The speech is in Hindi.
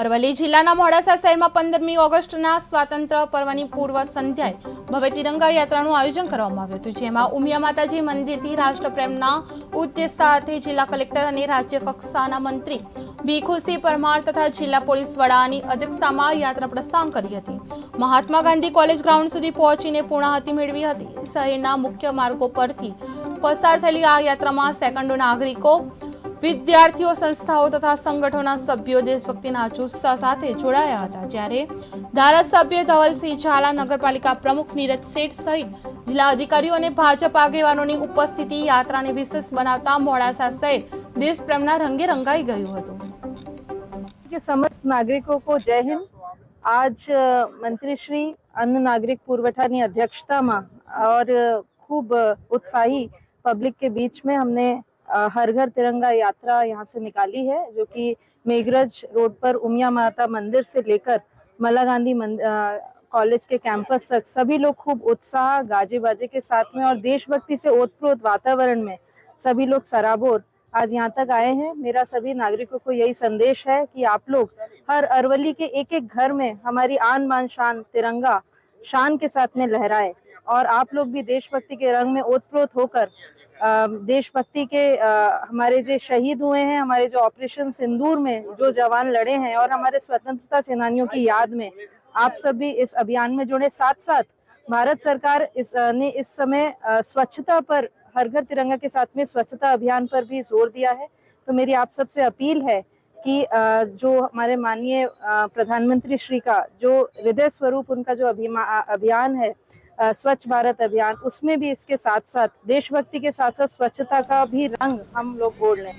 અરવલ્લી જિલ્લાના મોડાસા શહેરમાં 15મી ઓગસ્ટના સ્વાતંત્ર્ય પર્વની પૂર્વ સંધ્યાએ ભવ્ય તિરંગા યાત્રાનું આયોજન કરવામાં આવ્યું હતું, જેમાં ઉમિયા માતાજી મંદિરથી રાષ્ટ્રપ્રેમના ઉદ્દેશ સાથે જિલ્લા કલેક્ટર અને રાજ્ય કક્ષાના મંત્રી ભીખુસિંહ પરમાર તથા જિલ્લા પોલીસ વડાની અધ્યક્ષતામાં યાત્રા પ્રસ્થાન કરી હતી। મહાત્મા ગાંધી કોલેજ ગ્રાઉન્ડ સુધી પહોંચીને પૂર્ણાહુતિ મેળવી હતી। શહેરના મુખ્ય માર્ગો પરથી પસાર થયેલી આ યાત્રામાં સેંકડો નાગરિકો, વિદ્યાર્થીઓ, સંસ્થાઓ તથા સંગઠનોના સભ્યો દેશભક્તિના જુસ્સા સાથે જોડાયા હતા, જ્યારે ધારાસભ્ય ધવલસિંહ ઝાલા, નગરપાલિકા પ્રમુખ નીરજ શેઠ સહિત જિલ્લા અધિકારીઓ અને ભાજપ આગેવાનોની ઉપસ્થિતિ યાત્રાને વિશેષ બનાવતા મોડાસા શહેર દેશપ્रेमના रंगे रंगाई गયું હતું। कि समस्त नागरिकों को जय हिंद। आज मंत्री श्री अन्न नागरिक पुरवठा की अध्यक्षता में और खूब उत्साही पब्लिक के बीच में हमने हर घर तिरंगा यात्रा यहाँ से निकाली है, जो कि मेघरज रोड पर उमिया माता मंदिर से लेकर मला गांधी कॉलेज के कैंपस तक सभी लोग खूब उत्साह, गाजे बाजे के साथ में और देशभक्ति से ओतप्रोत वातावरण में सभी लोग सराबोर आज यहाँ तक आए हैं। मेरा सभी नागरिकों को यही संदेश है कि आप लोग हर अरवली के एक एक घर में हमारी आन बान शान तिरंगा शान के साथ में लहराए और आप लोग भी देशभक्ति के रंग में ओतप्रोत होकर देशभक्ति के हमारे जो शहीद हुए हैं, हमारे जो ऑपरेशन सिंदूर में जो जवान लड़े हैं और हमारे स्वतंत्रता सेनानियों की याद में आप सब भी इस अभियान में जुड़े। साथ साथ भारत सरकार ने इस समय स्वच्छता पर, हर घर तिरंगा के साथ में स्वच्छता अभियान पर भी जोर दिया है। तो मेरी आप सबसे अपील है कि जो हमारे माननीय प्रधानमंत्री श्री का जो हृदय स्वरूप उनका जो अभियान है स्वच्छ भारत अभियान, उसमें भी इसके साथ साथ देशभक्ति के साथ साथ स्वच्छता का भी रंग हम लोग ओढ़ लें।